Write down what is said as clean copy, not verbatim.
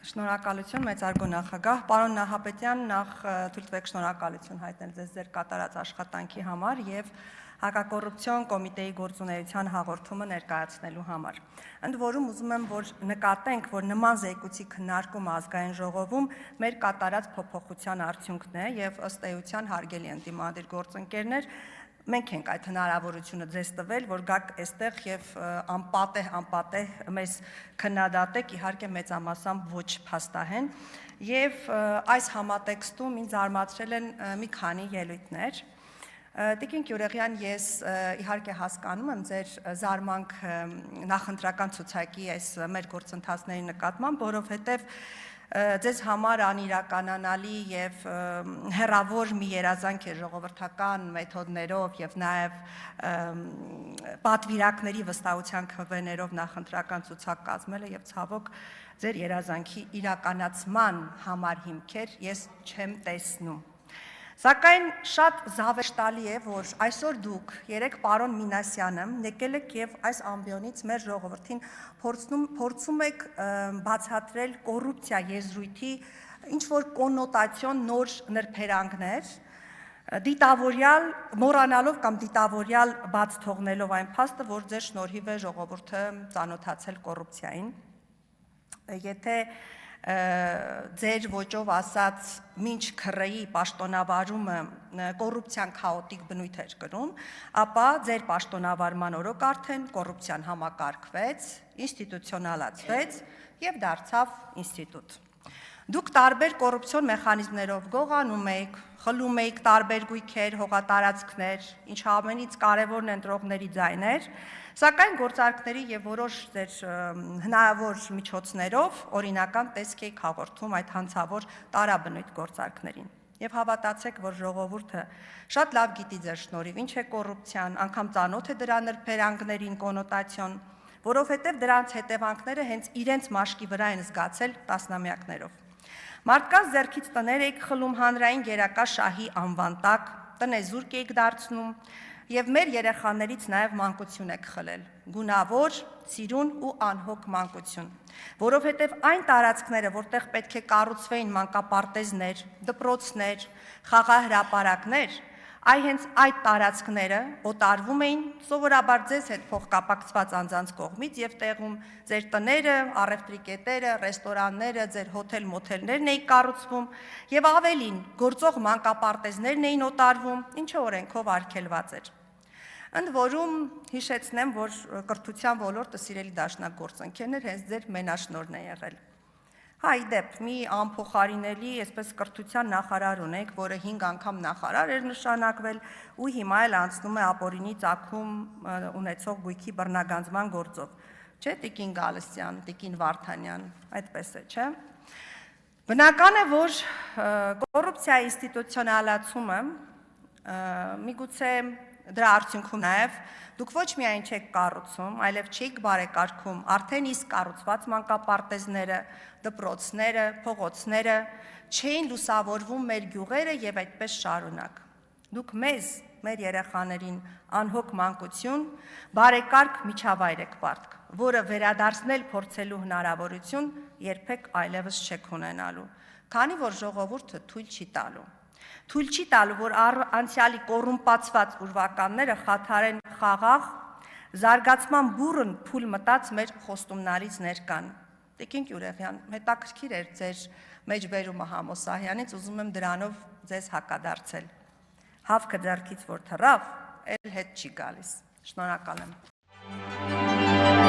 Շնորհակալություն մեծարգո նախագահ, պարոն Նահապետյան, նախ թույլ տվեք շնորհակալություն հայտնել ձեզ ձեր կատարած աշխատանքի համար եւ հակակոռուպցիոն կոմիտեի գործունեության հաղորդումը ներկայացնելու համար։ Ընդ որում ուզում եմ, որ նկատենք, որ նման զեկույցի քննարկումը ազգային ժողովում մեր կատարած փոփոխության արդյունքն է եւ ըստ էության հարգելի ընդդիմադիր գործընկերներ, մենք ենք այդ հնարավորությունը ձեզ տվել, որ գաք այստեղ եւ անպատեհ մեզ քննադատեք, իհարկե մեծամասամբ ոչ փաստահեն, եւ այս համատեքստում ինձ զարմացրել են մի քանի ելույթներ։ Տիկին Գյուրեղյան, ես իհարկե հասկանում եմ ձեր զարմանքը նախընտրական ցուցակի այս մեր գործընթացների նկատմամբ, որովհետեւ ձեզ համար անիրականանալի եւ հերավոր մի երազանք է ժողովրդական մեթոդներով եւ նաեւ պատվիրակների վստահության քվեներով նախընտրական ցուցակ կազմելը եւ ցավոք ձեր երազանքի իրականացման համար հիմքեր ես չեմ տեսնում։ Սակայն շատ զավեշտալի է, որ այսօր դուք երեք պարոն Մինասյանը եկել եք եւ այս ամբիոնից մեր ժողովրդին փորձում եք բացատրել կոռուպցիա եզրույթի ինչ-որ կոննոտացիոն նոր նրբերանգներ, դիտավորյալ մոռանալով կամ դիտավորյալ բաց թողնելով այն փաստը, որ ձեր շնորհիվ է ժողովուրդը ծանոթացել կոռուպցիային։ Եթե ձեր ոճով ասած մինչ քրեի պաշտոնավարումը կոռուպցիան քաոտիկ բնույթ էր կրում, ապա ձեր պաշտոնավարման օրոք արդեն կոռուպցիան համակարգվեց, ինստիտուցիոնալացվեց եւ դարձավ ինստիտուտ։ Դուք տարբեր կոռուպցիոն մեխանիզմներով գողանում եք, խլում եք տարբեր գույքեր, հողատարածքներ, ինչ ամենից կարևորն են ընտրողների ձայներ, սակայն գործարքների եւ որոշ ձեր հնարավոր միջոցներով օրինական տեսք եք հաղորդում այդ հանցավոր տարաբնույթ գործարքներին։ Եվ հավատացեք, որ ժողովուրդը շատ լավ գիտի ձեր շնորհիվ ինչ է կոռուպցիան, անգամ ծանոթ է դրա նրբերանգներին, կոնոտացիոն, որովհետեւ դրանց հետևանքները հենց իրենց մաշկի վրա են զգացել տասնամյակներով։ Մարդկանց ձեռքից տներ եք խլում հանրային գերակա շահի անվան տակ, տնեզուրկ եք դարձնում եւ մեր երեխաներից նաեւ մանկություն եք խլել, գունավոր, ծիրուն ու անհոգ մանկություն, որովհետեւ այն տարածքները, որտեղ պետք է կառուցվեին մանկապարտեզներ, դպրոցներ, խաղահրապարակներ, հենց այդ տարածքները օտարվում էին սովորաբար ձեզ հետ փոխկապակցված անձանց կողմից եւ տեղում ձեր տները, առևտրի կետերը, ռեստորանները, ձեր հոթել-մոթելներն էին կառուցվում եւ ավելին գործող մանկապարտեզներն էին օտարվում, ինչը օրենքով արգելված էր։ Ընդ որում հիշեցնեմ, որ կրթության ոլորտը սիրելի դաշնակ գործընկերներ հենց ձեր մենաշնորհն է եղել։ Ի դեպ, մի անփոխարինելի, այսպես կրթության նախարար ունենք, որը 5 անգամ նախարար էր նշանակվել ու հիմա էլ անցնում է ապօրինի ծագում ունեցող գույքի բռնագանձման գործով։ Չէ, տիկին Գալստյան, տիկին Վարդանյան, այդպես է, չէ։ Բնական է, որ կոռուպցիայի ինստիտուցիոնալացումը միգուցե դրա արդյունքում նաև դուք ոչ միայն չեք կառուցում, այլև չեք բարեկարգում արդեն իսկ կառուցված մանկապարտեզները, դպրոցները, փողոցները, չէին լուսավորվում մեր գյուղերը եւ այդպես շարունակ։ Դուք մեզ, մեր երեխաներին անհոգ մանկություն, բարեկարգ միջավայր եք պարտք, որը վերադարձնել փորձելու հնարավորություն երբեք այլևս չեք ունենալու, քանի որ ժողովուրդը թույլ չի տալու։ Թույլ չի տալու, որ անցյալի կոռումպացված ուրվականները խաթարեն խաղաղ, զարգացման բուռն փուլ մտած մեր խոստումնալից ներկան։ Տիկին Գյուրեղյան, հետաքրքիր էր ձեր մեջբերումը Համոսահյանից, ուզում եմ դրանով ձեզ հակադարձել։ Հավքը ձեռքից որ թռավ, էլ հետ չի գալիս։ Շնորհակալ եմ։